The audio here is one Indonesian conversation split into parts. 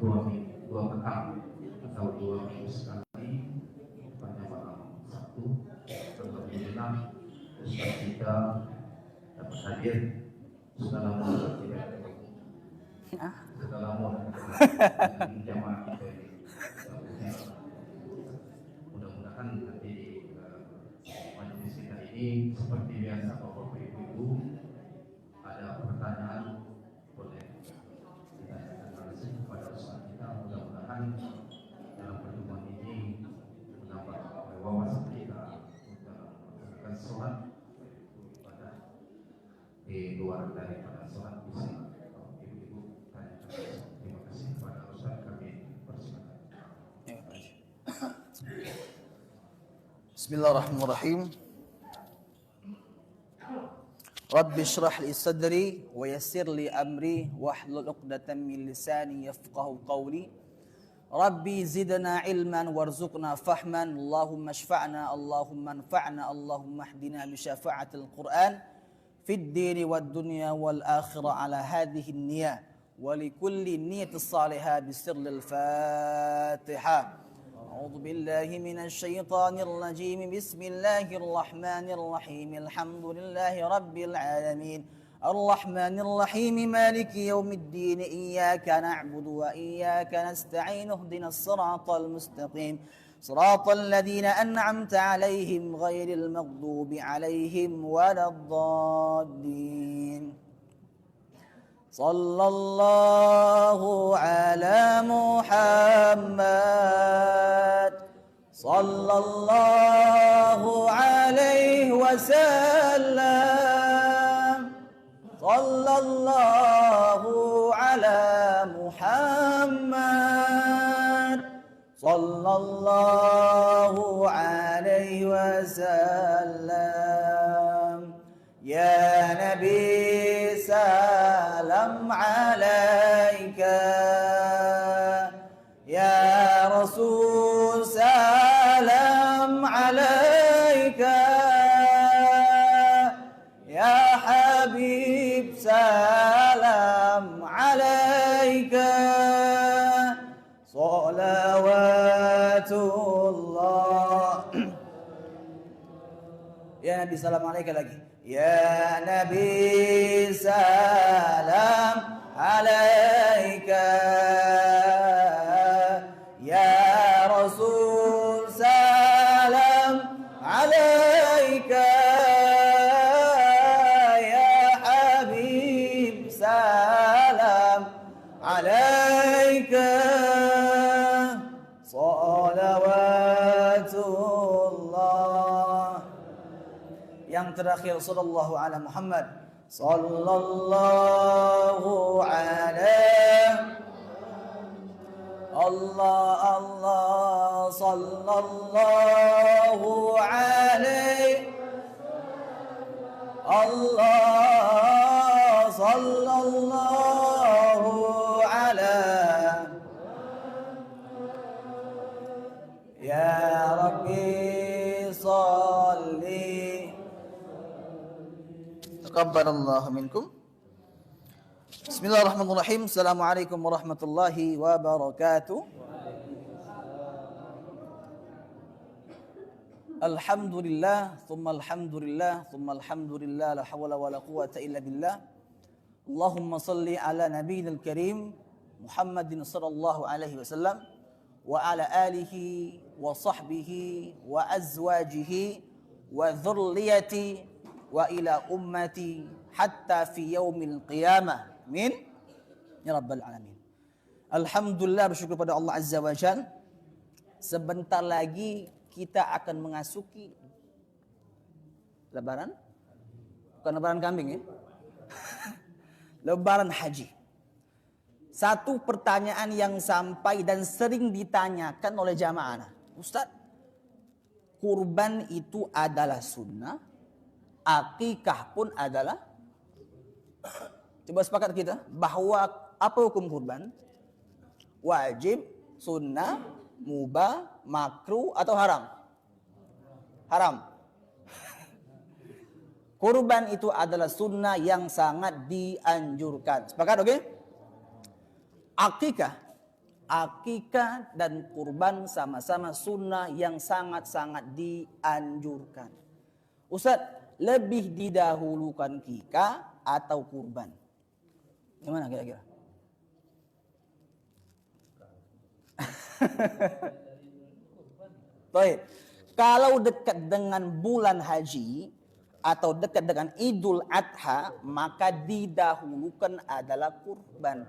dua petang atau 2 minggu sekali pada malam Sabtu. Alhamdulillah Ustaz kita dapat hadir setelah lama tidak jamaah kita ini. Mudah-mudahan nanti di majelis kita ini seperti biasa Bapak Ibu ada pertanyaan boleh ditanyakan langsung kepada Ustaz kita. Mudah-mudahan dalam pertemuan ini menambah wawasan kita dalam melakukan sholat ibadah di luar daripada sholat bisa ibu-ibu tanyakan. Terima kasih kepada Ustaz, kami persilakan. Bismillahirrahmanirrahim. Rabbi shrah li sadri wa yassir li amri wahlul 'uqdatam min lisani yafqahu qawli. Rabbi zidna ilman warzuqna fahman. Allahumma shfa'na, Allahumma anfa'na, Allahumma hdina bi syafa'atil Qur'an fid dini wad dunya wal akhirah ala hadhihi niyyah wa li kulli niyyatin salihah bi sirril Fatihah. أعوذ بالله من الشيطان الرجيم بسم الله الرحمن الرحيم الحمد لله رب العالمين الرحمن الرحيم مالك يوم الدين إياك نعبد وإياك نستعين اهدنا الصراط المستقيم صراط الذين أنعمت عليهم غير المغضوب عليهم ولا الضالين صلى الله على محمد صلى الله عليه وسلم صلى الله على محمد صلى الله عليه وسلم يا نبي سلام عليك يا رسول سلام عليك يا حبيب سلام عليك صلوات الله يا نبي سلام عليك lagi يا نبي سلام عليك يا رسول سلام عليك يا حبيب سلام عليك صلوات الله. Yang terakhir sallallahu ala Muhammad sallallahu alaihi Allah Allah sallallahu alaihi Allah sallallahu ala ya Rabbi salli taqabbalallahu minkum. Bismillahirrahmanirrahim. Assalamualaikum warahmatullahi wabarakatuh. Alhamdulillah, thumma alhamdulillah, thumma alhamdulillah, la hawla wa la quwwata illa billah. Allahumma salli ala nabiyyil karim Muhammadin sallallahu alaihi wasallam wa ala alihi wa sahbihi wa azwajihi wa dhurriyyati wa ila ummati hatta fi yaumil qiyamah. Amin ya rabbal alamin. Alhamdulillah, bersyukur pada Allah Azza wa Jalla. Sebentar lagi kita akan mengasuki lebaran. Bukan lebaran kambing ya. Lebaran haji. Satu pertanyaan yang sampai dan sering ditanyakan oleh jamaah. Ustaz, kurban itu adalah sunnah, akikah pun adalah. Coba sepakat kita bahwa apa hukum kurban? Wajib, sunnah, mubah, makruh atau haram? Haram. Kurban itu adalah sunnah yang sangat dianjurkan. Sepakat, oke? Akikah Akikah dan kurban sama-sama sunnah yang sangat-sangat dianjurkan. Ustadz, lebih didahulukan kikah atau kurban? Gimana kira-kira? Baik. Kalau dekat dengan bulan haji atau dekat dengan Idul Adha, maka didahulukan adalah kurban.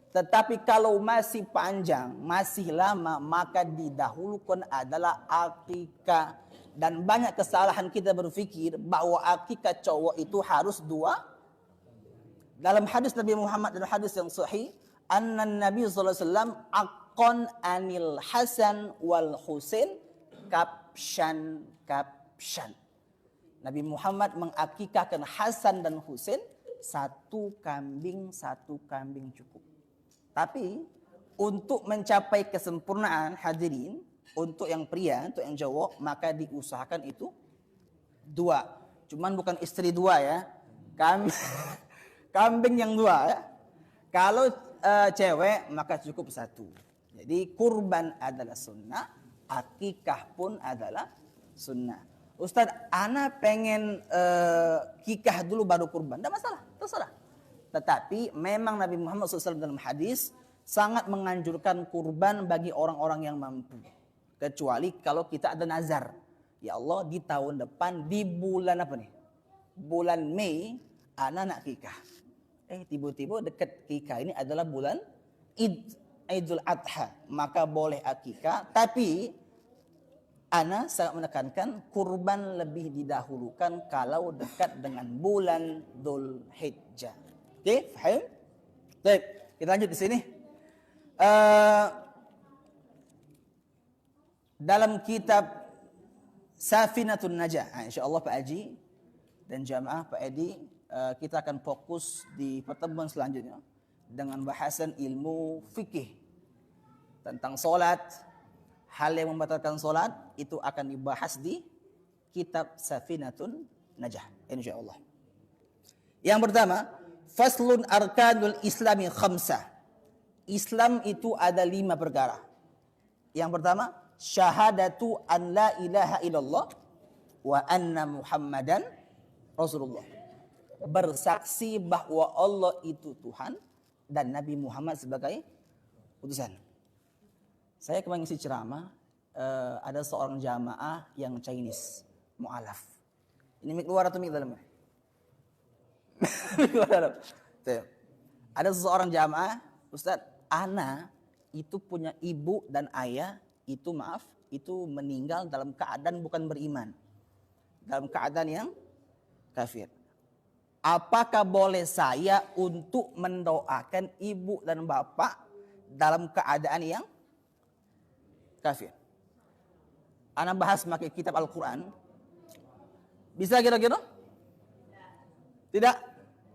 Tetapi kalau masih panjang, masih lama, maka didahulukan adalah akikah. Dan banyak kesalahan kita berpikir bahwa akikah cowok itu harus 2. Dalam hadis Nabi Muhammad dan hadis yang sahih, anna Nabi sallallahu alaihi wasallam aqon anil Hasan wal Husain kapshan. Nabi Muhammad mengakikahkan Hasan dan Husain 1 kambing cukup. Tapi untuk mencapai kesempurnaan hadirin, untuk yang pria, untuk yang cowok, maka diusahakan itu 2. Cuman bukan istri 2 ya. Kambing yang 2 ya. Kalau cewek maka cukup 1. Jadi kurban adalah sunnah, akikah pun adalah sunnah. Ustadz, ana pengen kikah dulu baru kurban. Tidak masalah, terserah. Tetapi memang Nabi Muhammad SAW dalam hadis sangat menganjurkan kurban bagi orang-orang yang mampu. Kecuali kalau kita ada nazar. Ya Allah, di tahun depan di bulan apa nih? Bulan Mei, ana nak kikah. Tiba-tiba dekat kikah ini adalah bulan Idul Adha. Maka boleh akikah. Tapi ana sangat menekankan kurban lebih didahulukan kalau dekat dengan bulan Dhul Hijjah. Oke, faham? Baik, kita lanjut di sini. Dalam kitab Safinatun Najah, insyaallah Pak Haji dan jamaah Pak Edi, kita akan fokus di pertemuan selanjutnya dengan bahasan ilmu fikih tentang solat. Hal yang membatalkan solat itu akan dibahas di kitab Safinatun Najah, insyaallah. Yang pertama, faslun arkanul islami khamsah. Islam itu ada 5 perkara. Yang pertama, syahadatu an la ilaha illallah wa anna Muhammadan Rasulullah. Bersaksi bahwa Allah itu Tuhan dan Nabi Muhammad sebagai utusan. Saya kemarin ngisi ceramah, ada seorang jamaah yang Chinese, mu'alaf. Ini mic luar atau mic dalam? Mic luar dalam. Ada seseorang jamaah, Ustadz, ana itu punya ibu dan ayah, itu meninggal dalam keadaan bukan beriman. Dalam keadaan yang kafir. Apakah boleh saya untuk mendoakan ibu dan bapak dalam keadaan yang kafir? Ana bahas pakai kitab Al-Quran. Bisa kira-kira? Tidak?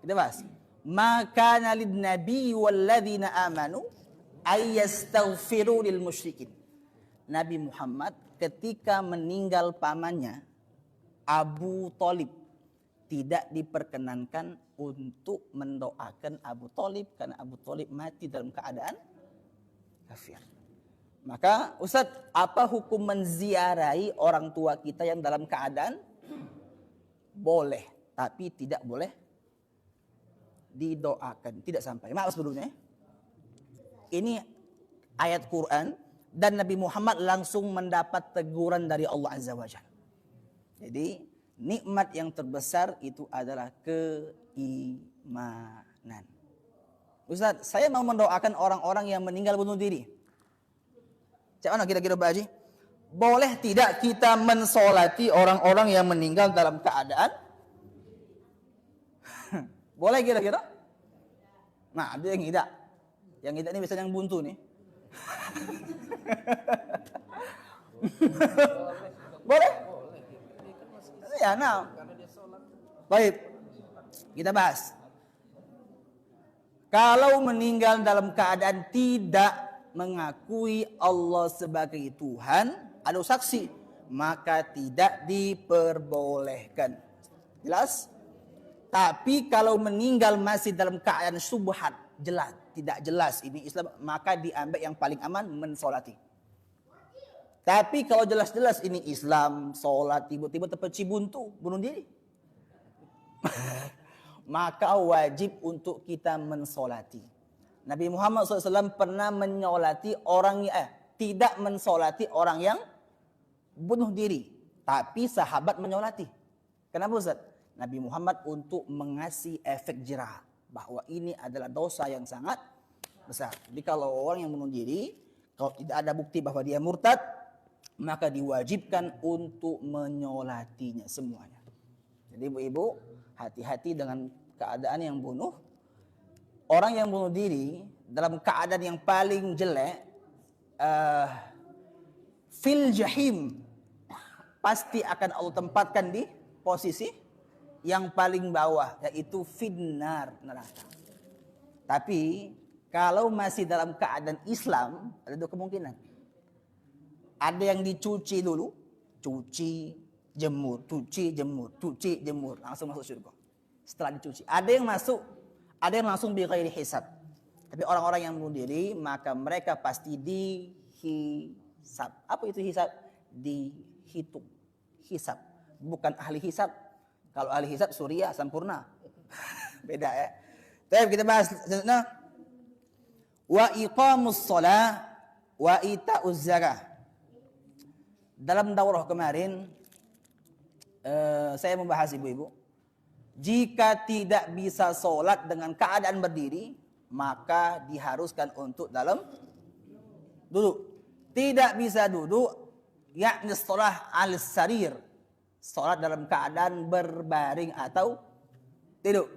Kita bahas. Maka nalid nabi walladzina amanu ayyastaghfiru lil musyrikin. Nabi Muhammad ketika meninggal pamannya Abu Thalib tidak diperkenankan untuk mendoakan Abu Thalib karena Abu Thalib mati dalam keadaan kafir. Maka Ustadz, apa hukum menziarahi orang tua kita yang dalam keadaan? Boleh, tapi tidak boleh didoakan. Tidak sampai. Maaf sebelumnya. Ini ayat Quran dan Nabi Muhammad langsung mendapat teguran dari Allah Azza wa Jalla. Jadi nikmat yang terbesar itu adalah keimanan. Ustadz, saya mau mendoakan orang-orang yang meninggal bunuh diri. Cak mana kira-kira Pak Haji? Boleh tidak kita mensolati orang-orang yang meninggal dalam keadaan? Boleh kira-kira? Nah, ada yang tidak. Yang tidak ini biasanya yang buntu nih. Boleh? Ya, nah. Baik. Kita bahas. Kalau meninggal dalam keadaan tidak mengakui Allah sebagai Tuhan, ada saksi, maka tidak diperbolehkan. Jelas? Tapi kalau meninggal masih dalam keadaan syubhat, jelas, tidak jelas ini Islam, maka diambil yang paling aman mensolati. Tapi kalau jelas-jelas ini Islam, sholat, tiba-tiba terpeci buntu, bunuh diri. Maka wajib untuk kita mensolati. Nabi Muhammad SAW pernah menyolati orang tidak mensolati orang yang bunuh diri. Tapi sahabat menyolati. Kenapa Ustaz? Nabi Muhammad untuk mengasih efek jerah. Bahwa ini adalah dosa yang sangat besar. Jadi kalau orang yang bunuh diri, kalau tidak ada bukti bahwa dia murtad, maka diwajibkan untuk menyolatinya semuanya. Jadi ibu-ibu, hati-hati dengan keadaan yang bunuh. Orang yang bunuh diri dalam keadaan yang paling jelek, fil jahim, pasti akan Allah tempatkan di posisi yang paling bawah, yaitu finnar, neraka. Tapi kalau masih dalam keadaan Islam, ada dua kemungkinan. Ada yang dicuci dulu, cuci, jemur, cuci, jemur, cuci, jemur, langsung masuk surga. Setelah dicuci, ada yang masuk, ada yang langsung bi ghairi hisab. Tapi orang-orang yang bunuh diri, maka mereka pasti dihisab. Apa itu hisab? Dihitung. Hisab, bukan ahli hisab. Kalau ahli hisab Surya sempurna. Beda ya. Tapi kita bahas selanjutnya. Wa iqamus shalah wa ita'uz zakah. Dalam daurah kemarin saya membahas ibu-ibu, jika tidak bisa sholat dengan keadaan berdiri, maka diharuskan untuk dalam duduk. Tidak bisa duduk, yakni shalah al-sarir, sholat dalam keadaan berbaring atau tidur.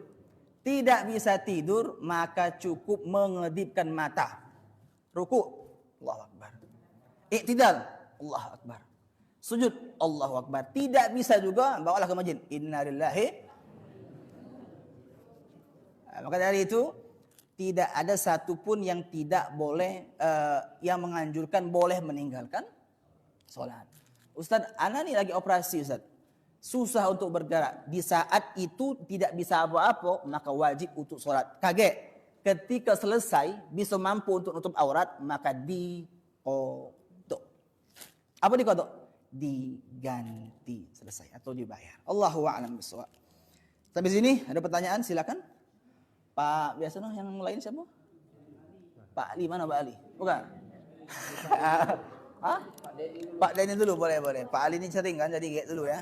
Tidak bisa tidur, maka cukup mengedipkan mata. Ruku, Allahu Akbar. Iktidal, Allahu Akbar. Sujud, Allahu Akbar. Tidak bisa juga, bawalah ke masjid. Inna lillahi. Maka dari itu, tidak ada satupun yang tidak boleh, yang menganjurkan boleh meninggalkan sholat. Ustaz, ana nih lagi operasi Ustaz. Susah untuk bergerak. Di saat itu tidak bisa apa-apa, maka wajib untuk sholat. Kaget. Ketika selesai, bisa mampu untuk nutup aurat, maka dikodok. Apa dikodok? Diganti. Selesai. Atau dibayar. Allahu a'lam bishawab. Sampai sini ada pertanyaan, silakan. Pak, biasanya yang lain siapa? Pak Ali, mana Pak Ali? Bukan? Hah? Pak Denny dulu, boleh. Pak Ali ini sering kan, jadi get dulu ya.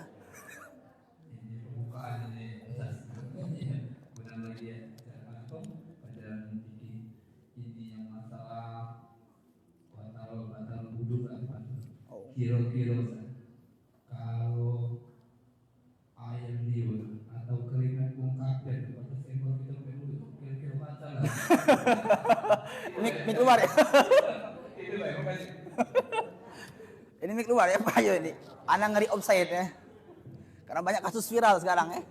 Kira-kira kalau ayam liur atau keringat kafir atau ekor kita dulu, kira-kira batal lah. Mik keluar ya. Ini mik keluar ya Pak Ayo ini. Anak ngeri offside ya. Karena banyak kasus viral sekarang ya.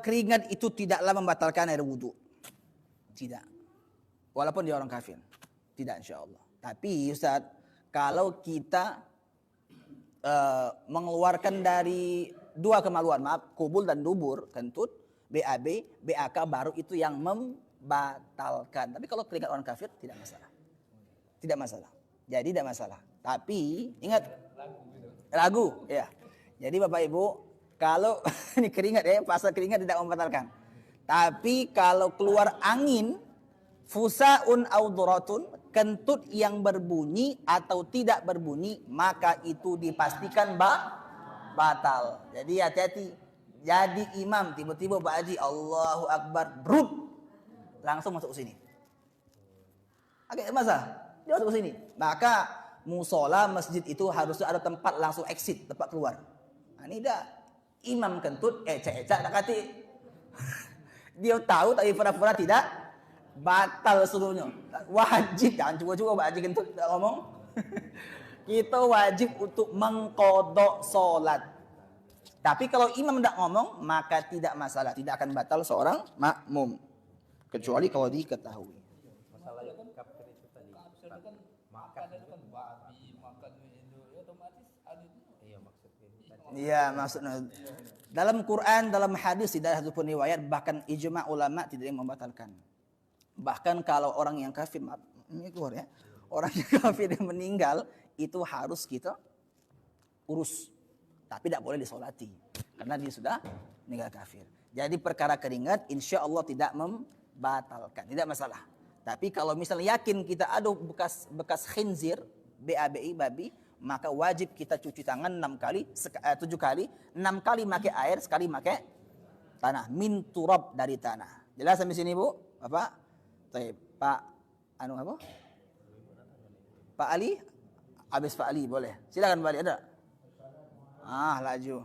Keringat itu tidaklah membatalkan air wudhu. Tidak. Walaupun dia orang kafir. Tidak insya Allah. Tapi Ustaz, kalau kita mengeluarkan dari dua kemaluan, maaf, kubul dan dubur, kentut, BAB, BAK baru itu yang membatalkan. Tapi kalau keringat orang kafir tidak masalah. Tidak masalah. Jadi tidak masalah. Tapi ingat ragu ya. Jadi Bapak Ibu, kalau ini keringat ya, pasal keringat tidak membatalkan. Tapi kalau keluar angin, fusaun audratun, kentut yang berbunyi atau tidak berbunyi, maka itu dipastikan batal. Jadi hati-hati. Jadi imam tiba-tiba Pak Haji Allahu Akbar, brut, langsung masuk ke sini. Agak masalah. Dia masuk ke sini. Maka musola masjid itu harusnya ada tempat langsung exit, tempat keluar. Nah, ini dah imam kentut, ecek-ecek tak kati. Dia tahu tapi pura-pura tidak, batal seluruhnya. Wajib, jangan cuba-cuba Pak Haji kentut tak ngomong. Kita wajib untuk mengkodok solat. Tapi kalau imam tidak ngomong, maka tidak masalah, tidak akan batal seorang makmum, kecuali kalau diketahui. Masalahnya kan kafir itu tadi. Kan makan itu kan babi, makan itu otomatis ada itu. Iya maksudnya. Iya maksudnya. Dalam Quran, dalam hadis tidak ada satupun riwayat, bahkan ijma ulama tidak yang membatalkan. Bahkan kalau orang yang kafir, maaf, ini keluar ya. Orang yang kafir yang meninggal itu harus kita urus. Tapi tidak boleh disolati karena dia sudah meninggal kafir. Jadi perkara keringat insya Allah tidak membatalkan, tidak masalah. Tapi kalau misalnya yakin kita ada bekas khinzir, BABI, babi, maka wajib kita cuci tangan 7 kali, 6 kali pakai air, sekali pakai tanah, min turab, dari tanah. Jelas sampai sini Bu? Bapak? Pak apa? Pak Ali? Habis Pak Ali boleh. Silakan Pak Ali, ada? Laju.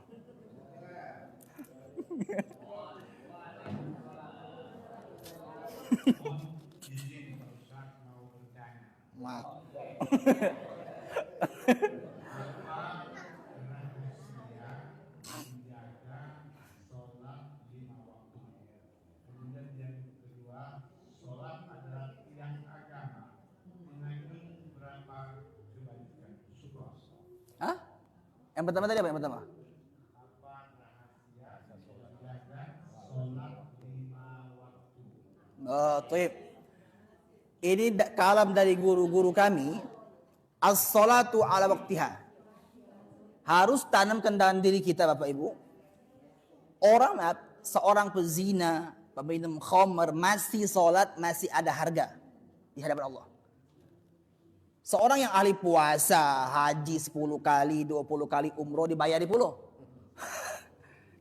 Maaf. Hah? Yang pertama tadi apa yang pertama? Taib. Ini kalam dari guru-guru kami. As-salatu ala waktiha. Harus tanamkan dalam diri kita Bapak Ibu. Seorang pezina, peminum khamr, masih sholat, masih ada harga di hadapan Allah. Seorang yang ahli puasa, haji 10 kali, 20 kali, umroh dibayari puluh.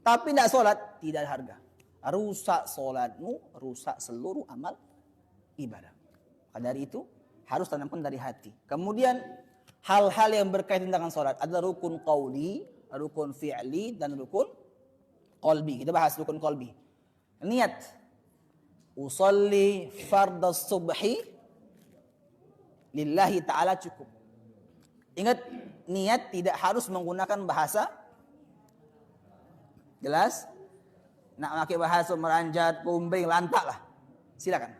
Tapi tidak sholat, tidak ada harga. Rusak sholatmu, rusak seluruh amal ibadah. Maka dari itu harus tanamkan dari hati. Kemudian hal-hal yang berkaitan dengan sholat. Ada rukun qauli, rukun fi'li, dan rukun qalbi. Kita bahas rukun qalbi. Niat. Usolli fardas subhi lillahi ta'ala cukup. Ingat, niat tidak harus menggunakan bahasa. Jelas? Nak pakai bahasa meranjat, kumbing, lantak lah. Silakan.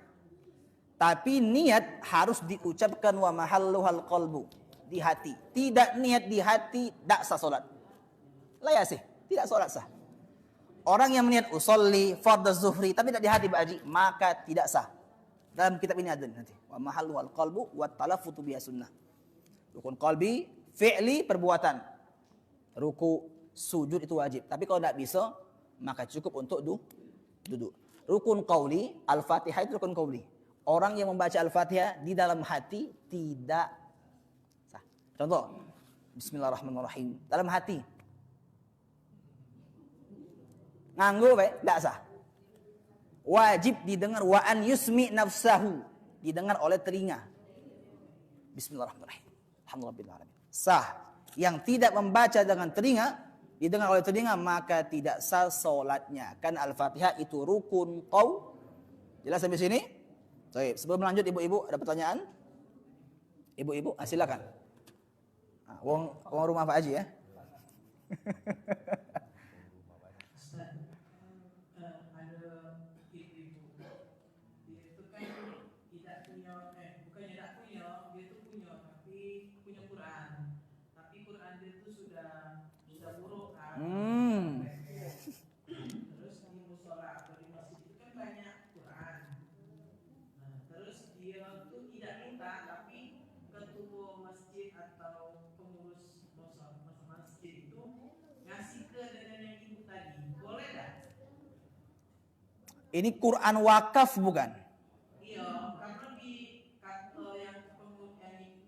Tapi niat harus diucapkan wa mahalluhal qalbu, di hati. Tidak niat di hati, tak sah solat. Lah sih, tidak solat sah. Orang yang meniat usolli fardhu zuhri tapi tidak di hati Pak Haji, maka tidak sah. Dalam kitab ini ada nanti. Wa mahalluhal qalbu wa talaffutu biha sunnah. Rukun qalbi, fi'li, perbuatan. Ruku, sujud itu wajib. Tapi kalau tidak bisa, maka cukup untuk duduk. Rukun qauli, Al-Fatihah itu rukun qauli. Orang yang membaca Al-Fatihah di dalam hati tidak sah. Contoh, Bismillahirrahmanirrahim. Dalam hati. Nganggo baik, tidak sah. Wajib didengar, wa an yusmi nafsahu, didengar oleh telinga. Bismillahirrahmanirrahim. Alhamdulillah. Sah. Yang tidak membaca dengan telinga, didengar oleh telinga, maka tidak sah solatnya. Kan Al-Fatihah itu rukun qaul. Jelas sampai sini? Baik, sebelum lanjut ibu-ibu ada pertanyaan? Ibu-ibu, silakan. Wong rumah Pak Haji ya. Terus di musola atau di masjid itu kan banyak Quran. Nah, terus dia tuh tidak minta, tapi ketua masjid atau pengurus masjid itu ngasih ke nenek yang ibu tadi, boleh tak? Ini Quran wakaf bukan? Iya, karena di yang pengurus tadi,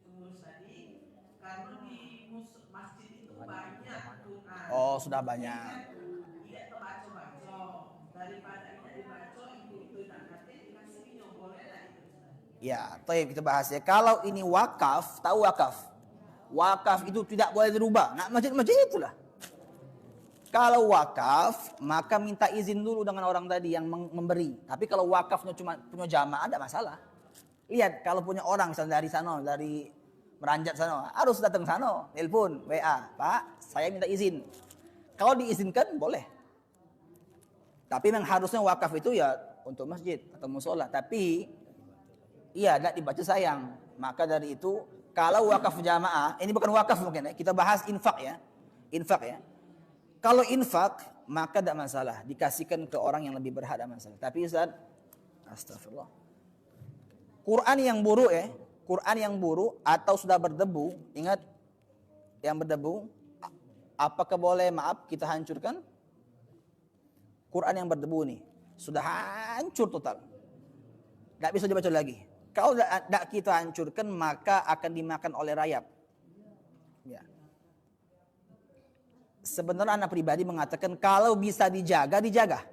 karena di masjid itu banyak Quran. Oh, sudah banyak. Ya, baik kita bahas ya. Kalau ini wakaf, tahu wakaf? Wakaf itu tidak boleh dirubah. Nah, masjid-masjid itulah. Kalau wakaf, maka minta izin dulu dengan orang tadi yang memberi. Tapi kalau wakafnya cuma punya jamaah, ada masalah. Lihat, kalau punya orang misalnya dari sana, dari Meranjat sana, harus datang sana, telepon, WA, Pak, saya minta izin. Kalau diizinkan, boleh. Tapi memang harusnya wakaf itu ya untuk masjid atau musola. Tapi iya, tidak dibaca sayang. Maka dari itu, kalau wakaf jamaah, ini bukan wakaf mungkin ya, kita bahas infak ya. Infak ya. Kalau infak, maka tidak masalah. Dikasihkan ke orang yang lebih berhak, tidak masalah. Tapi Ustaz, astagfirullah. Quran yang buruk ya, Quran yang buruk atau sudah berdebu, ingat yang berdebu, apakah boleh maaf kita hancurkan? Quran yang berdebu nih sudah hancur total, tidak bisa dibaca lagi. Kalau tidak kita hancurkan maka akan dimakan oleh rayap. Ya. Sebenarnya anak pribadi mengatakan kalau bisa dijaga, dijaga.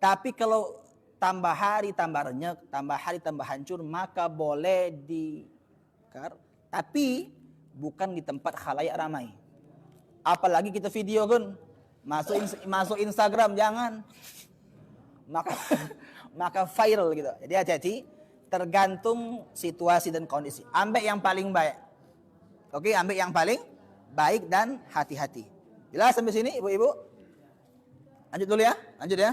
Tapi kalau tambah hari tambah renyek, tambah hari tambah hancur, maka boleh dikar. Tapi bukan di tempat khalayak ramai. Apalagi kita video kan, masuk Instagram jangan. Maka viral gitu. Jadi hati-hati, tergantung situasi dan kondisi. Ambil yang paling baik. Oke, ambil yang paling baik dan hati-hati. Jelas sampai sini ibu-ibu? Lanjut dulu ya, lanjut ya.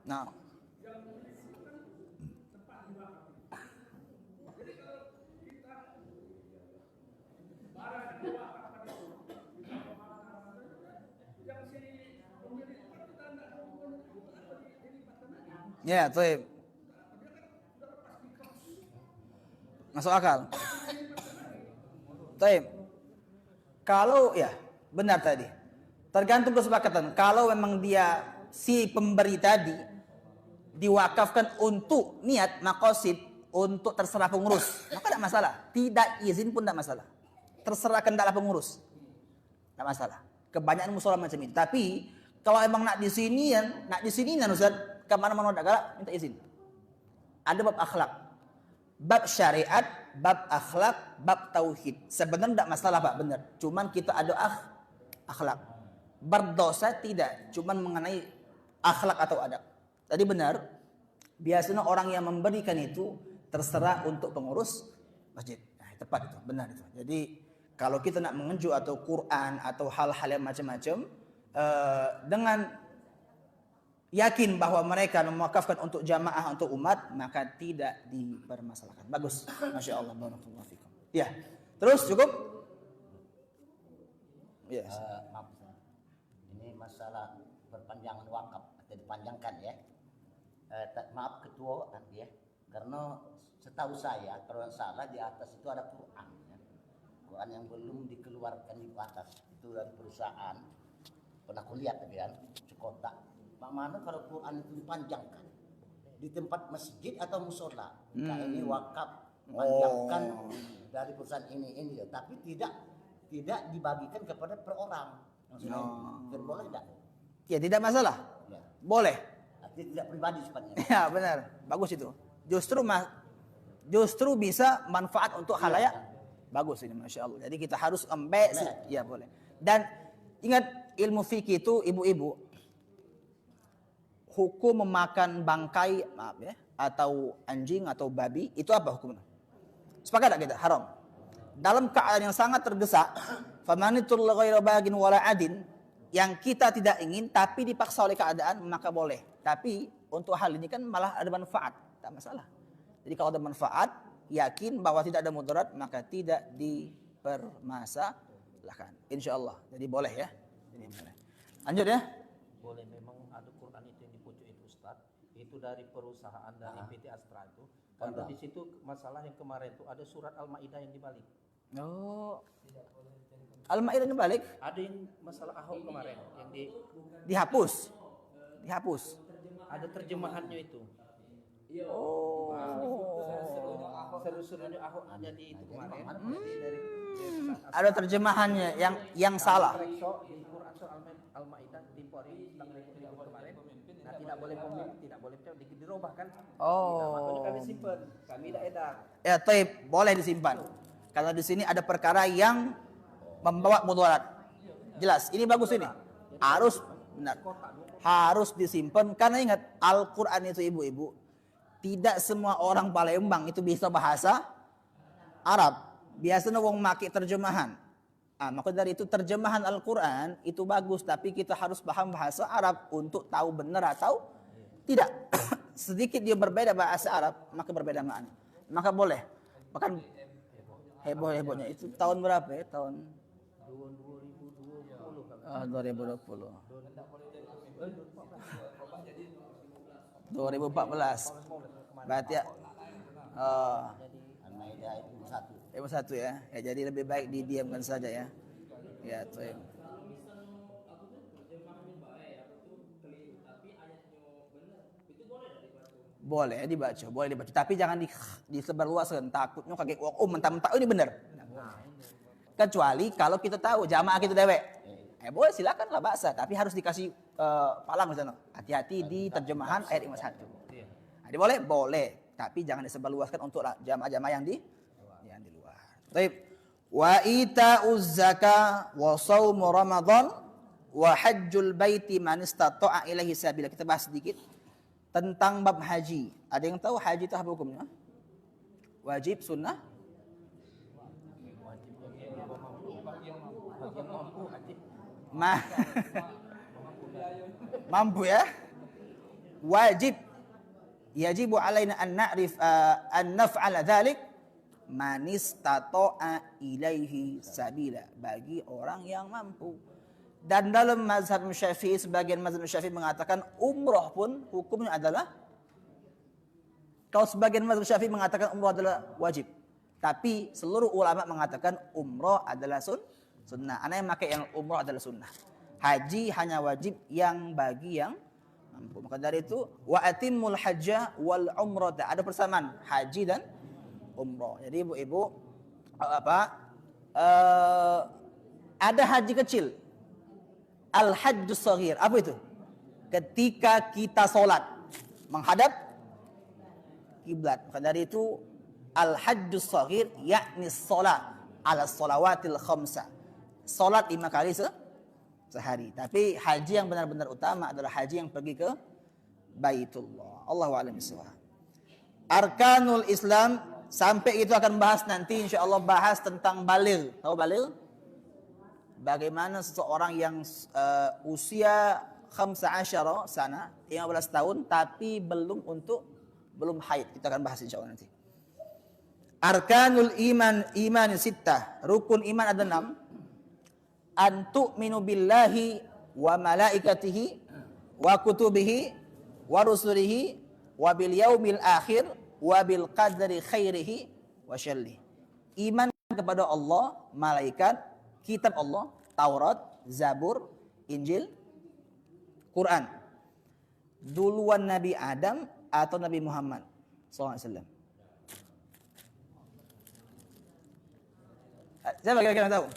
Nah, ya, baik. Masuk akal. Baik. Kalau ya benar tadi. Tergantung kesepakatan. Kalau memang dia si pemberi tadi diwakafkan untuk niat makosid untuk terserah pengurus, maka tidak masalah. Tidak izin pun tidak masalah. Terserah kendala pengurus, tidak masalah. Kebanyakan musola macam ini. Tapi kalau emang nak di sini Ustaz, kemana-mana tidak galak, minta izin. Ada bab akhlak, bab syariat, bab akhlak, bab tauhid. Sebenarnya tidak masalah Pak, benar. Cuman kita ada akhlak. Berdosa tidak, cuman mengenai akhlak atau adab. Tadi benar, biasanya orang yang memberikan itu terserah untuk pengurus masjid. Nah, tepat itu, benar itu. Jadi kalau kita nak mengenju atau Quran atau hal-hal yang macam-macam dengan yakin bahwa mereka mewakafkan untuk jamaah, untuk umat, maka tidak dipermasalahkan. Bagus, masya Allah, barakallahu fikum. Ya, terus cukup. Yes. Maaf, ini masalah perpanjangan wakaf atau dipanjangkan ya. Maaf ketua nanti ya, karena setahu saya kalau yang salah di atas itu ada Quran ya. Quran yang belum dikeluarkan di atas itu dari perusahaan. Pernah kulihat tadi kan, sekotak. Mana kalau Quran itu dipanjangkan di tempat masjid atau musola, ini wakaf panjangkan dari perusahaan ini ya, tapi tidak dibagikan kepada per orang. Maksudnya boleh tidak? Ya tidak masalah, Ya. boleh. Artinya tidak pribadi sifatnya. Ya benar, bagus itu. Justru bisa manfaat untuk halayak. Bagus ini, masya Allah. Jadi kita harus ya boleh. Dan ingat ilmu fikih itu ibu-ibu, hukum memakan bangkai, maaf ya, atau anjing atau babi itu apa hukumnya? Sepakat tak kita? Haram. Dalam keadaan yang sangat terdesak, famanitul ghairu bagin wala adin, yang kita tidak ingin tapi dipaksa oleh keadaan maka boleh. Tapi untuk hal ini kan malah ada manfaat, tak masalah. Jadi kalau ada manfaat, yakin bahwa tidak ada mudarat, maka tidak dipermasalahkan. Insyaallah. Jadi boleh ya. Jadi boleh. Lanjut ya. Boleh, memang ada Quran itu yang di pojok itu Ustaz, itu dari perusahaan dari PT Astra itu. Karena di situ masalah yang kemarin itu ada surat Al-Maidah yang dibalik. Oh. Al-Maidah dibalik? Ada yang masalah Ahok kemarin yang Dihapus. Ada terjemahannya itu. Oh. Seru-serunya Ahok ada di itu kemarin. Ada terjemahannya yang salah. Di Quran surah Al-Maidah Timpori tentang Republik kemarin. Nah, tidak boleh pemimpin, tidak boleh dirubah kan? Oh. Nah, makanya kami simpan, kami tidak edar. Ya, taib, boleh disimpan. Karena di sini ada perkara yang membawa mudarat. Jelas, ini bagus ini. Harus benar. Harus disimpan karena ingat Al-Qur'an itu ibu-ibu, tidak semua orang Palembang itu bisa bahasa Arab. Biasanya wong make terjemahan. Maka dari itu terjemahan Al-Quran itu bagus, tapi kita harus paham bahasa Arab untuk tahu benar atau tidak. Sedikit dia berbeda bahasa Arab, maka berbeda makna. Maka boleh. Bahkan heboh-hebohnya itu tahun berapa ya? Tahun 2020. 2014. Berarti ya. Al-Maidah ayat 1. Ayat 1 ya. Ya, jadi lebih baik didiamkan saja ya. Ya, tuh. Boleh dibaca. Tapi jangan disebarluaskan. Takutnya kaget, oh mentah-mentah ini benar. Kecuali kalau kita tahu jamaah kita dewek. Boleh silakan lah bahasa, tapi harus dikasih palang di sana. Hati-hati di terjemahan ayat 51. Jadi boleh, tapi jangan disebarluaskan untuk jamaah-jamaah yang di luar. Baik. Wa ita'uz zakah wa shaumu ramadan wa hajjul baiti man istata'a ilaihi sabila. Kita bahas sedikit tentang bab haji. Ada yang tahu haji itu apa hukumnya? Wajib, sunnah? Mampu ya? Wajib. Yajibu alaina an na'rif an naf'ala dzalik man istata'a ilaihi sabila, bagi orang yang mampu. Dan dalam mazhab Syafi'i, sebagian mazhab Syafi'i mengatakan umroh pun hukumnya adalah, kalau sebagian mazhab Syafi'i mengatakan umroh adalah wajib, tapi seluruh ulama mengatakan umroh adalah sunnah. Ana yang pakai yang umroh adalah sunnah. Haji hanya wajib yang bagi yang mampu. Maka dari itu wa atimmul hajja wal umrata, ada persamaan haji dan umroh. Jadi ibu-ibu ada haji kecil. Al-hajjus shaghir, apa itu? Ketika kita sholat menghadap kiblat. Maka dari itu al-hajjus shaghir yakni sholat ala sholawatil khamsa. Sholat 5 kali sehari. Tapi haji yang benar-benar utama adalah haji yang pergi ke Baitullah. Allahu a'lam bishawab. Arkanul Islam, sampai itu akan bahas nanti insyaallah, bahas tentang baligh. Tahu baligh? Bagaimana seseorang yang usia 15 sana, 15 tahun tapi belum haid. Kita akan bahas insyaallah nanti. Arkanul iman sittah. Rukun iman ada 6. An tu'minu billahi wa malaikatihi wa kutubihi wa rusulihi wa bil yaumil akhir wa bil qadri khairihi wa syarrihi. Iman kepada Allah, malaikat, kitab Allah, Taurat, Zabur, Injil, Quran. Duluan Nabi Adam atau Nabi Muhammad SAW? Siapa kira-kira tahu?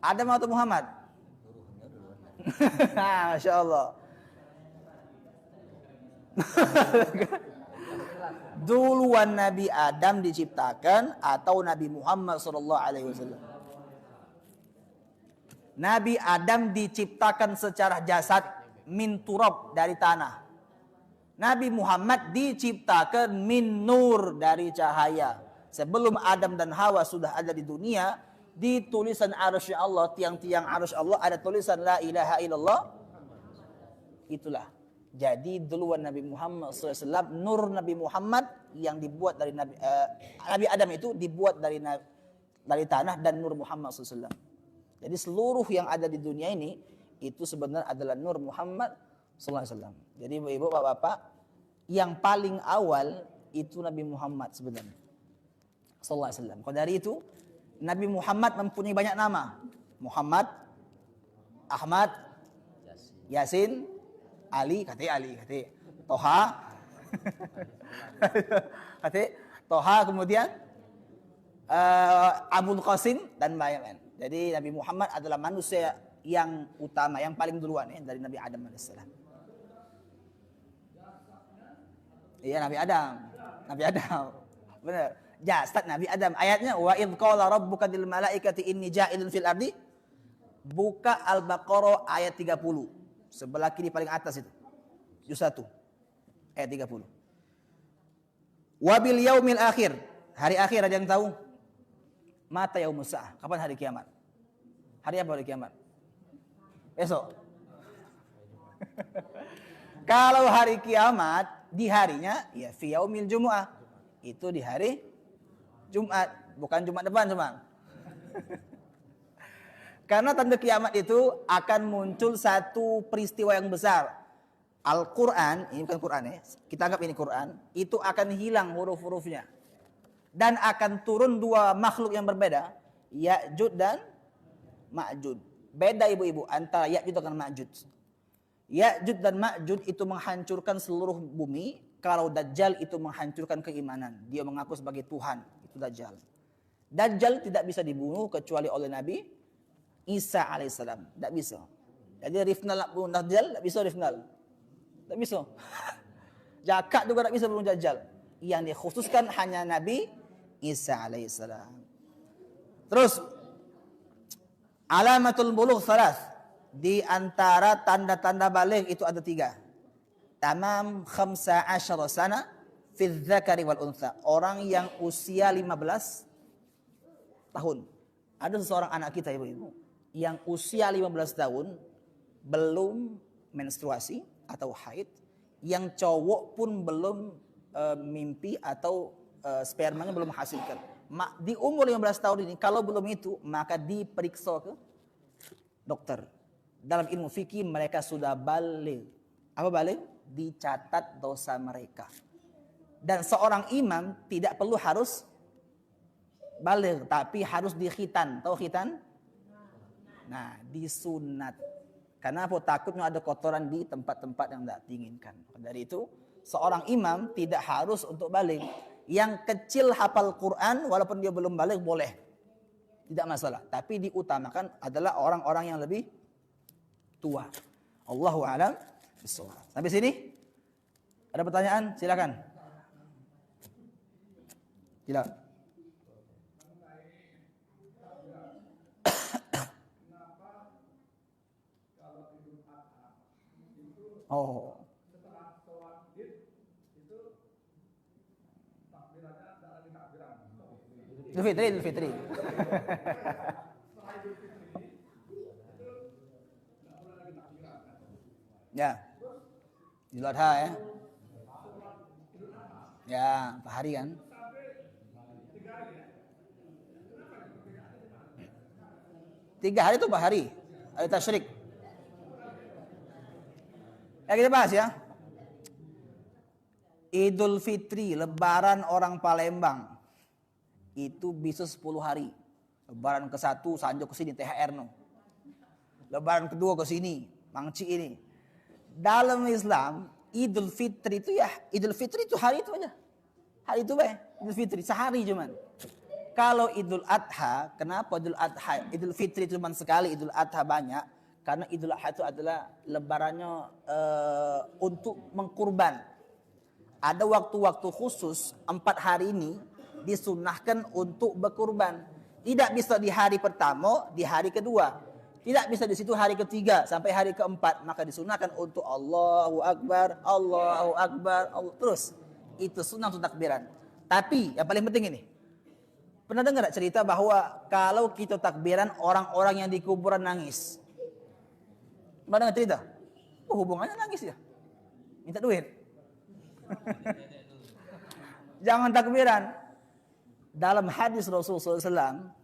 Adam atau Muhammad? Masya Allah. Duluan Nabi Adam diciptakan atau Nabi Muhammad SAW? Nabi Adam diciptakan secara jasad min turab, dari tanah. Nabi Muhammad diciptakan min nur, dari cahaya. Sebelum Adam dan Hawa sudah ada di dunia, di tulisan arsy Allah, tiang-tiang arsy Allah ada tulisan la ilaha illallah. Itulah. Jadi duluan Nabi Muhammad SAW, nur Nabi Muhammad yang dibuat dari Nabi Adam itu dibuat dari tanah, dan nur Muhammad SAW. Jadi seluruh yang ada di dunia ini itu sebenarnya adalah nur Muhammad SAW. Jadi ibu-ibu, bapak-bapak, yang paling awal itu Nabi Muhammad sebenarnya SAW. Kalau dari itu Nabi Muhammad mempunyai banyak nama. Muhammad, Ahmad, Yasin, Ali, Toha, Toha, kemudian Abul Qasim dan lain-lain. Jadi Nabi Muhammad adalah manusia yang utama, yang paling duluan ya, dari Nabi Adam alaihissalam. Iya, Nabi Adam. Benar. Jasad Nabi Adam. Ayatnya wa idz qala rabbuka lil malaikati inni ja'ilun fil ardi. Buka Al-Baqarah ayat 30. Sebelah kiri paling atas itu. Juz 1 ayat 30. Wabil yaumil akhir. Hari akhir ada yang tahu? Mata yaumus sa'ah. Kapan hari kiamat? Hari apa hari kiamat? Besok. Kalau hari kiamat di harinya ya fi yaumil jumu'ah. Itu di hari Jumat, bukan Jumat depan cuma. Karena tanda kiamat itu akan muncul satu peristiwa yang besar. Al-Quran, ini bukan Quran ya, kita anggap ini Quran, itu akan hilang huruf-hurufnya. Dan akan turun dua makhluk yang berbeda, Ya'jud dan Ma'jud. Beda ibu-ibu antara Ya'jud dengan Ma'jud. Ya'jud dan Ma'jud itu menghancurkan seluruh bumi, kalau Dajjal itu menghancurkan keimanan. Dia mengaku sebagai Tuhan, itu Dajjal. Dajjal tidak bisa dibunuh kecuali oleh Nabi Isa alaihissalam. Tidak bisa. Jadi Rifnal bunuh Dajjal, tidak bisa Rifnal. Tidak bisa. Jakak juga tidak bisa bunuh Dajjal. Yang dikhususkan hanya Nabi Isa alaihissalam. Terus alamatul bulugh salas. Di antara tanda-tanda baligh itu ada 3. Tamam 15 sana fi dzakari wal untha. Orang yang usia 15 tahun. Ada seseorang anak kita ibu-ibu yang usia 15 tahun belum menstruasi atau haid, yang cowok pun belum mimpi atau spermanya belum menghasilkan. Di umur 15 tahun ini kalau belum itu maka diperiksa ke dokter. Dalam ilmu fikih mereka sudah baligh. Apa baligh? Dicatat dosa mereka. Dan seorang imam tidak perlu harus baligh, tapi harus dikhitan. Tahu khitan? Nah, disunat. Karena apa? Takutnya ada kotoran di tempat-tempat yang tidak diinginkan. Dari itu, seorang imam tidak harus untuk baligh. Yang kecil hafal Quran, walaupun dia belum baligh boleh. Tidak masalah. Tapi diutamakan adalah orang-orang yang lebih tua. Allahu a'lam bishawab. Sampai sini? Ada pertanyaan? Silakan. Silakan. Oh. Idul Fitri. Ya. Idul Adha ya. Ya, Pak hari kan. Tiga hari itu Pak hari. Hari tasyrik. Ya kita bahas ya. Idul Fitri, lebaran orang Palembang. Itu bisa 10 hari. Lebaran ke-1 Sanjo ke sini THR no. Lebaran kedua ke sini, Mangci ini. Dalam Islam, Idul Fitri itu ya, Idul Fitri itu hari itu aja. Hari itu Idul Fitri sehari cuman. Kalau Idul Adha, kenapa Idul Fitri cuma sekali, Idul Adha banyak? Karena Idul Adha itu adalah lebarannya untuk mengkurban. Ada waktu-waktu khusus 4 hari ini disunahkan untuk berkurban. Tidak bisa di hari pertama, di hari kedua. Tidak bisa di situ hari ketiga sampai hari keempat. Maka disunahkan untuk Allahu Akbar, Allahu Akbar, Allah. Terus. Itu sunnah untuk takbiran. Tapi yang paling penting ini. Pernah dengar cerita bahwa kalau kita takbiran orang-orang yang di kuburan nangis? Pernah dengar cerita? Oh, hubungannya nangis ya? Minta duit. Jangan takbiran. Dalam hadis Rasulullah SAW,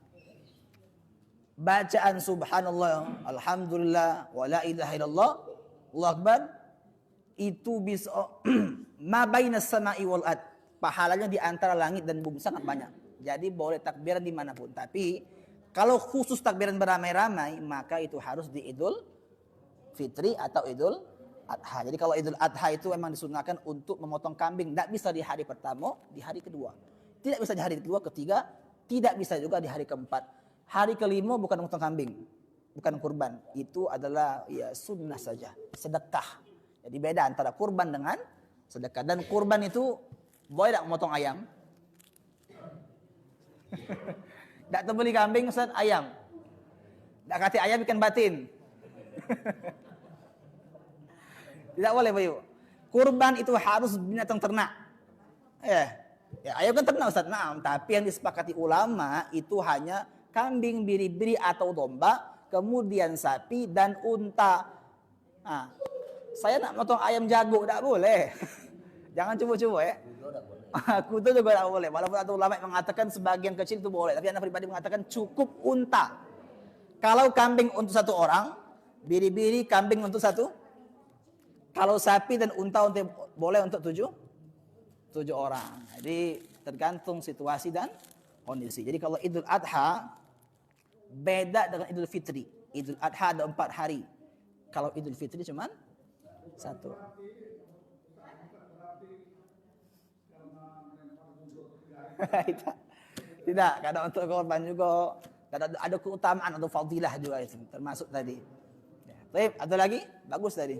bacaan subhanallah, alhamdulillah, wa la ilaha illallah, Allahu Akbar, itu bisa ma bainas sama'i wal ard. Pahalanya di antara langit dan bumi sangat banyak. Jadi boleh takbiran dimanapun. Tapi kalau khusus takbiran beramai-ramai, maka itu harus di Idul Fitri atau Idul Adha. Jadi kalau Idul Adha itu memang disunahkan untuk memotong kambing. Tidak bisa di hari pertama, di hari kedua. Tidak bisa di hari kedua, ketiga. Tidak bisa juga di hari keempat. Hari kelima bukan memotong kambing. Bukan kurban. Itu adalah ya sunnah saja. Sedekah. Jadi beda antara kurban dengan sedekah. Dan kurban itu boleh tak memotong ayam? Tak terbeli kambing, Ustaz, ayam. Tak kata ayam ikan batin. Tidak boleh, Bayu. Kurban itu harus binatang ternak. Ya, ayam kan ternak Ustaz. Nah, tapi yang disepakati ulama itu hanya kambing, biri-biri atau domba, kemudian sapi dan unta. Nah, saya nak potong ayam jago tak boleh. Jangan coba-coba ya. Kuda juga tak boleh. Walaupun ada ulama yang mengatakan sebagian kecil itu boleh, tapi anak pribadi mengatakan cukup unta. Kalau kambing untuk satu orang, biri-biri kambing untuk satu. Kalau sapi dan unta boleh untuk tujuh orang. Jadi tergantung situasi dan kondisi. Jadi kalau Idul Adha beda dengan Idul Fitri. Idul Adha ada 4 hari. Kalau Idul Fitri cuman 1. Tidak, kadang untuk korban juga. Ada keutamaan atau fadilah juga itu, termasuk tadi. Ya. Baik, ada lagi? Bagus tadi.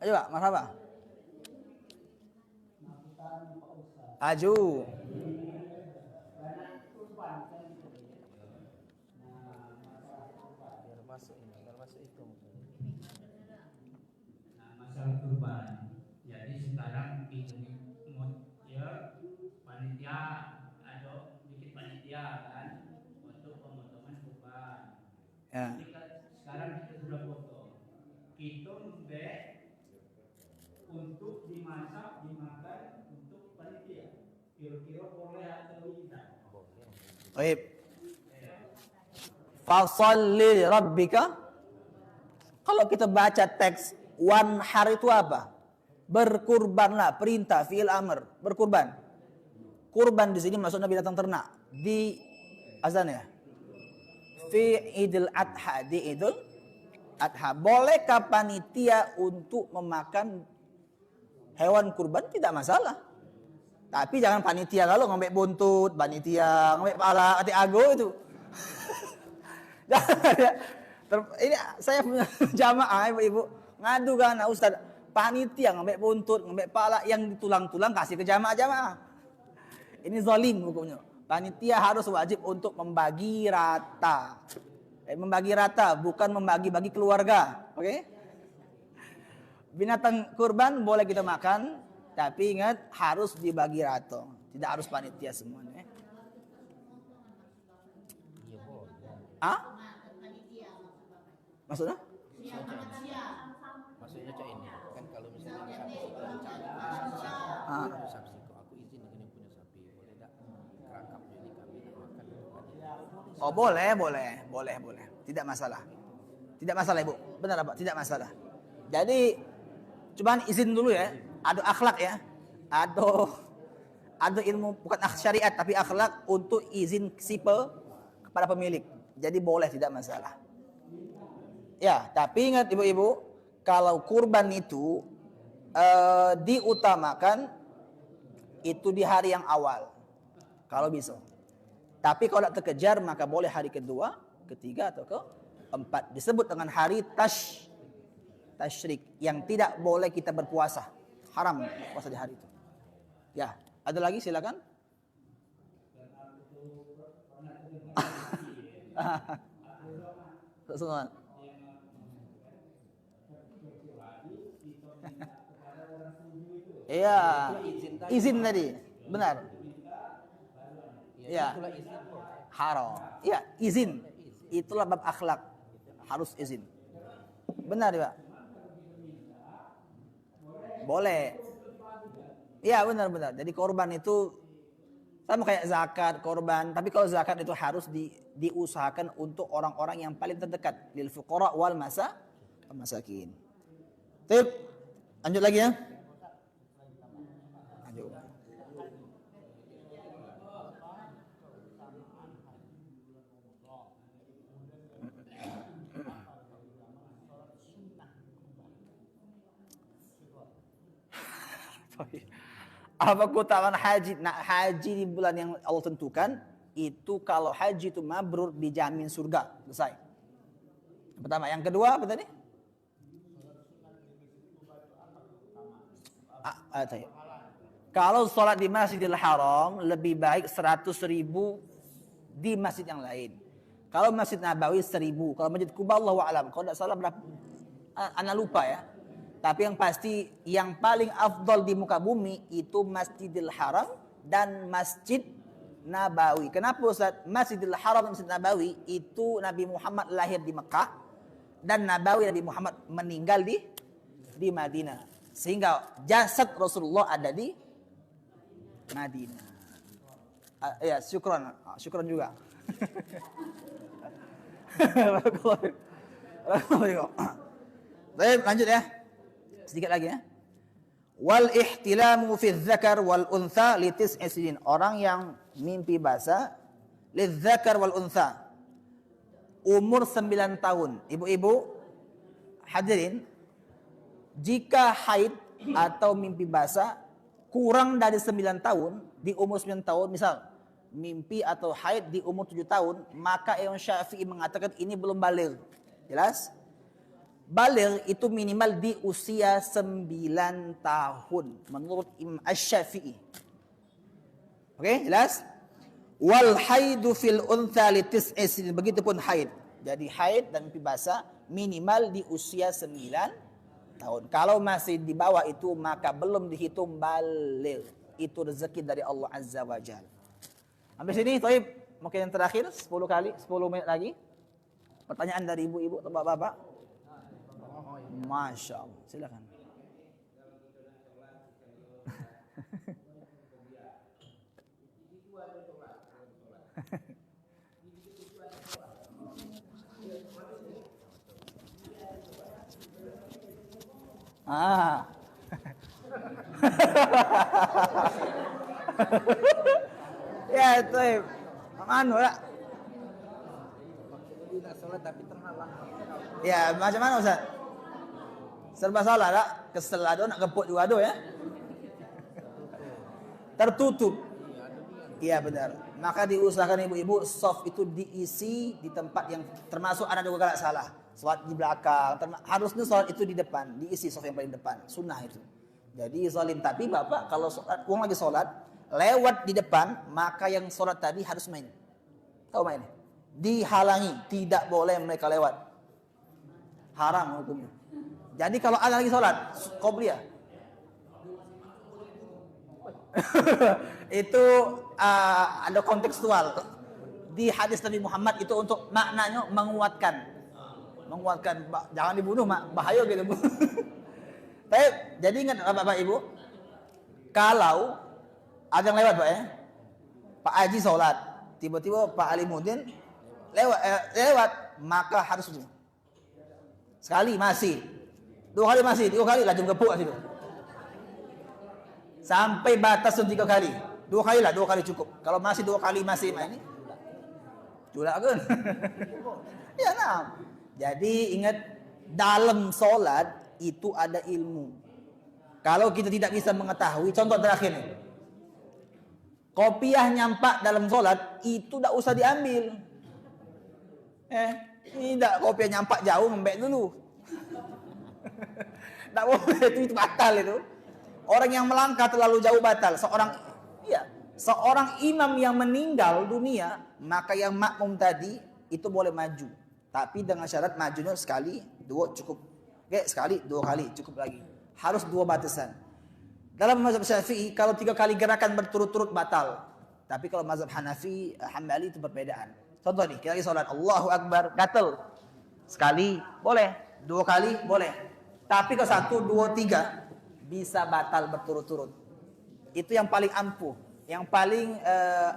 Ayo Pak, marhaba. Aju. Biar masuk itu. Nah, masalah kurban. Jadi sekarang ini ya panitia ada bikin panitia kan untuk pemotongan kurban. Ya. Jadi sekarang kita sudah potong. Kita membek untuk dimasak, dimakan untuk panitia. Kira-kira boleh atau tidak? Baik. Fasalli rabbika. Kalau kita baca teks wanhar itu apa? Berkurbanlah, perintah fi'il amr, berkurban. Kurban di sini maksudnya binatang ternak. Di azan ya. Fi Idul Adha, di Idul Adha. Bolehkah panitia untuk memakan hewan kurban? Tidak masalah. Tapi jangan panitia kalau ngambil buntut, panitia ngambil pala, hati ago itu. Ini saya punya jamaah ibu-ibu ngadu kan Ustaz, panitia ngambil buntut, ngambil pala, yang ditulang-tulang kasih ke jamaah-jamaah. Ini zalim hukumnya. Panitia harus wajib untuk membagi rata. Membagi rata, bukan membagi-bagi keluarga. Oke? Binatang kurban boleh kita makan, tapi ingat harus dibagi rata. Tidak harus panitia semuanya. Ah? Maksudnya? Maksudnya cak ini kan kalau misalnya sapi sapi aku izin dengan yang punya sapi boleh tak kerangkap jadi kami makan. Oh boleh. Tidak masalah. Tidak masalah ibu. Benar apa? Tidak masalah. Jadi cuman izin dulu ya. Ada akhlak ya. Ada ilmu bukan syariat tapi akhlak untuk izin sipil kepada pemilik. Jadi boleh, tidak masalah. Ya, tapi ingat ibu-ibu, kalau kurban itu diutamakan itu di hari yang awal, kalau bisa. Tapi kalau tak terkejar maka boleh hari kedua, ketiga atau keempat. Disebut dengan hari tasyrik yang tidak boleh kita berpuasa, haram puasa di hari itu. Ya, ada lagi silakan. Iya, izin tadi, benar. Iya, haram. Iya, izin. Itulah bab akhlak, harus izin. Benar ya, Pak? Boleh. Iya, benar. Jadi korban itu sama kayak zakat, korban. Tapi kalau zakat itu harus diusahakan untuk orang-orang yang paling terdekat, lil fuqara wal masakin. Tip, lanjut lagi ya. Lanjut. Apa keutamaan haji? Nah, haji di bulan yang Allah tentukan itu kalau haji itu mabrur dijamin surga. Selesai. Pertama, yang kedua apa tadi? Kalau sholat di Masjidil Haram lebih baik 100.000 di masjid yang lain. Kalau Masjid Nabawi 1.000. Kalau Masjid Kuba Allahu a'lam. Kalau tidak salah berapa? Anak lupa ya. Tapi yang pasti yang paling afdol di muka bumi itu Masjidil Haram dan Masjid Nabawi. Kenapa Ustaz? Masjidil Haram dan Masjid Nabawi itu Nabi Muhammad lahir di Mekah dan Nabawi Nabi Muhammad meninggal di Madinah. Sehingga jasad Rasulullah ada di Madinah. Ya, syukran juga. Baik, lanjut ya. Sedikit lagi ya. Wal ihtilamu fi dzakar wal untha li tis'i sinin. Orang yang mimpi basah li dzakar wal untha. Umur 9 tahun. Ibu-ibu hadirin, jika haid atau mimpi basah kurang dari 9 tahun, di umur 9 tahun misal mimpi atau haid di umur 7 tahun, maka Imam Syafi'i mengatakan ini belum baligh. Jelas? Baligh itu minimal di usia 9 tahun menurut Imam Asy-Syafi'i. Oke, jelas? Wal haidu fil untha li tis'i sinin. Begitupun haid. Jadi haid dan mimpi basah minimal di usia 9 tahun. Kalau masih di bawah itu maka belum dihitung baligh. Itu rezeki dari Allah Azza wa Jalla. Sampai sini, Thaib. Mungkin yang terakhir 10 menit lagi. Pertanyaan dari ibu-ibu atau bapak-bapak? Masya Allah, silakan. Ya itu, anu lah. Ya macam mana Ustaz? Serba salah tak? Kesel ada nak gepuk juga ada ya. Tertutup. Iya benar. Maka diusahakan ibu-ibu soft itu diisi di tempat yang termasuk ada juga galak salah. Salat di belakang. Harusnya salat itu di depan, diisi soft yang paling depan. Sunnah itu. Jadi zalim. Tapi bapak kalau salat, uang lagi salat lewat di depan, maka yang salat tadi harus main. Tahu main? Dihalangi, tidak boleh mereka lewat. Haram hukumnya. Jadi kalau ada lagi sholat qobliyah itu ada kontekstual di hadis Nabi Muhammad itu untuk maknanya menguatkan jangan dibunuh bahaya gitu. Jadi ingat Bapak Ibu, kalau ada yang lewat Pak ya, Pak Haji sholat tiba-tiba Pak Alimuddin lewat maka harus sekali masih, 2 kali masih, 3 kali lajum gepuk situ. Sampai batas 3 kali. 2 kali lah, 2 kali cukup. Kalau masih 2 kali masih ini julak kan. Ya nah. Jadi ingat dalam solat itu ada ilmu. Kalau kita tidak bisa mengetahui, contoh terakhir nih. Kopiah nyampak dalam solat itu tidak usah diambil. Tidak kopiah nyampak jauh ngembek dulu. Tak boleh itu batal itu. Orang yang melangkah terlalu jauh batal. Seorang imam yang meninggal dunia, maka yang makmum tadi itu boleh maju. Tapi dengan syarat majunya sekali, 2 cukup. Sekali, 2 kali cukup lagi. Harus 2 batasan. Dalam mazhab Syafi'i kalau 3 kali gerakan berturut-turut batal. Tapi kalau mazhab Hambali itu perbedaan. Contoh nih, kita lagi sholat, Allahu Akbar, gatel. Sekali boleh, 2 kali boleh. Tapi kalau 1, 2, 3 bisa batal berturut-turut. Itu yang paling ampuh. Yang paling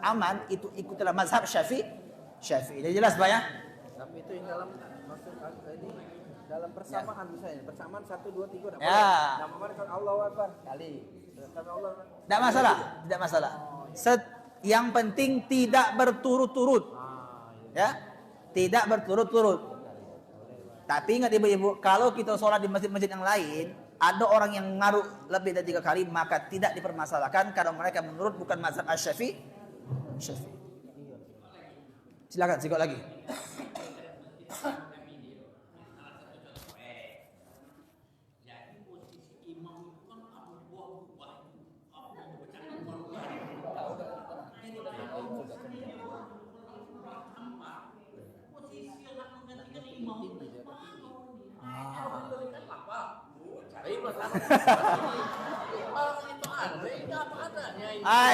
aman itu ikutilah mazhab Syafi'i. Jadi jelas Pak ya? Tapi itu yang dalam maksud ini dalam persamaan misalnya, persamaan 1 2 3 enggak boleh. Ya. Nah, kemarin kan Allahu Akbar kali. Kami Allah. Tidak masalah, tidak masalah. Yang penting tidak berturut-turut. Ya, tidak berturut-turut. Tapi ingat ibu-ibu, kalau kita sholat di masjid-masjid yang lain, ada orang yang ngaruh lebih dari 3 kali, maka tidak dipermasalahkan karena mereka menurut bukan mazhab Asy-Syafi'i. Silakan, sikot lagi.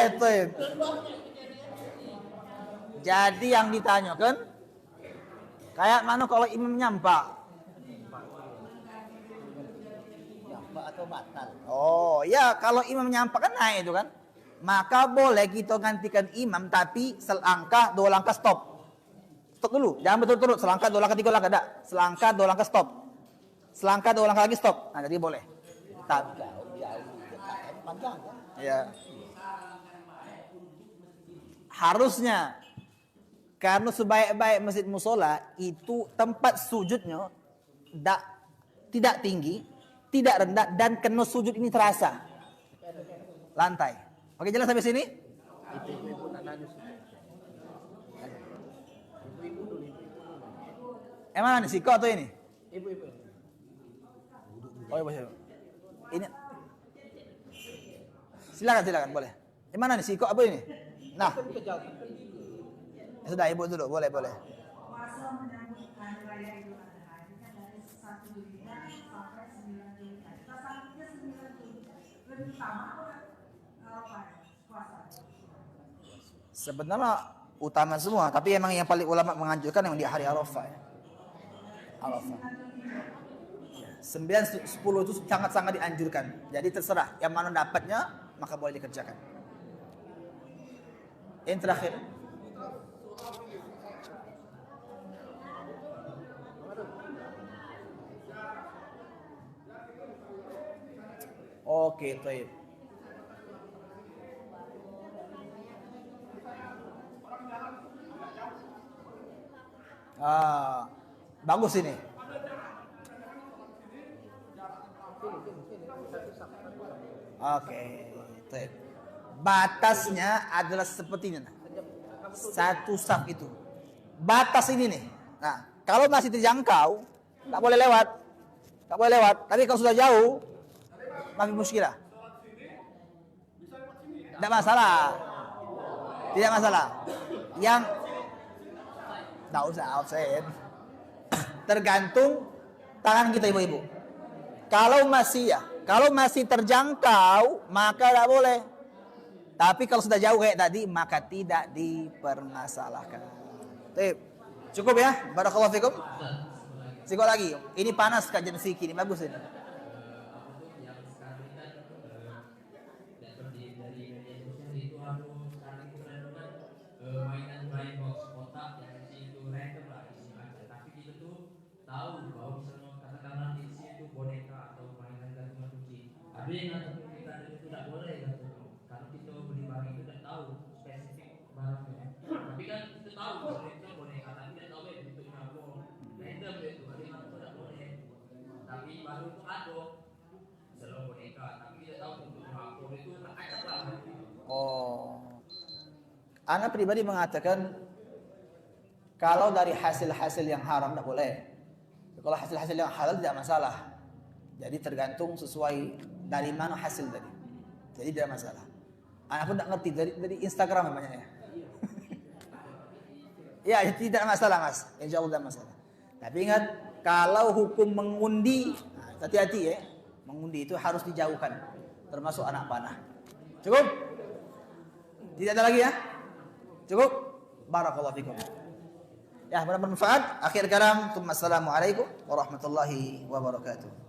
Itu. Jadi yang ditanyakan kayak mana kalau imam nyampak? Nyampak atau batal? Oh, ya kalau imam nyampak kan naik itu kan. Maka boleh kita gantikan imam tapi selangkah 2 langkah stop. Stop dulu, jangan berturut-turut selangkah 2 langkah 3 langkah enggak. Selangkah 2 langkah stop. Selangkah 2 langkah lagi stop. Nah, jadi boleh. Tapi Panjang kan? ya. Harusnya karena sebaik-baik masjid musola itu tempat sujudnya tidak tinggi, tidak rendah dan kena sujud ini terasa. Lantai. Oke, jelas sampai sini? Ibu-ibu nak nanya sih. Ibu-ibu dulu. Emang ini siko atau ini? Ibu-ibu. Oh, iya, ini. Silakan, boleh. Emang ini siko apa ini? Nah. Ya sudah, ibu dulu, boleh. Puasa menyambut hari raya Idul Adha ini kan dari 1 Zulhijjah sampai 9 Zulhijjah. Kita sambutnya 9 Zulhijjah. Lebih utama apa puasa? Sebenarnya utama semua, tapi emang yang paling ulama menganjurkan yang di hari Arafah ya. Arafah. 9, 10 itu sangat-sangat dianjurkan. Jadi terserah yang mana dapatnya maka boleh dikerjakan. Yang terakhir. Oke, baik. Bagus ini. Oke, baik. Batasnya adalah seperti ini. Satu saf itu. Batas ini nih. Nah, kalau masih terjangkau, tak boleh lewat. Tapi kalau sudah jauh, masih muskilah. Tidak masalah. Yang tidak usah outside. Tergantung tangan kita ibu-ibu. Kalau masih terjangkau, maka tidak boleh. Tapi kalau sudah jauh kayak tadi, maka tidak dipermasalahkan. Cukup ya? Barakallahu fikum. Sikot lagi. Ini panas kajian fikih ini, bagus ini. Mainan blind box kotak yang di situ random lah isi aja, tapi kita tuh tahu bahwa misalnya katakanlah di situ boneka atau mainan gantungan kunci, ada yang gantungan kita itu tidak boleh gantungan, karena kita beli barang itu tidak tahu spesifik barangnya, tapi kan kita tahu bahwa itu boneka, tapi tidak tahu ya bentuknya apa, random itu ada yang tidak boleh, tapi baru itu ada misalnya boneka, tapi tidak tahu bentuknya apa, itu acak lah. Ana pribadi mengatakan kalau dari hasil-hasil yang haram tidak boleh. Kalau hasil-hasil yang halal tidak masalah. Jadi tergantung sesuai dari mana hasil tadi. Jadi tidak masalah. Ana pun tidak ngerti dari Instagram namanya ya. Ya, tidak masalah Mas. Insya Allah tidak masalah. Tapi ingat kalau hukum mengundi, hati-hati ya. Mengundi itu harus dijauhkan. Termasuk anak panah. Cukup? Tidak ada lagi ya? Cukup? Barakallahu fikum. Ya, mudah-mudahan bermanfaat. Akhir kalam, assalamualaikum warahmatullahi wabarakatuh.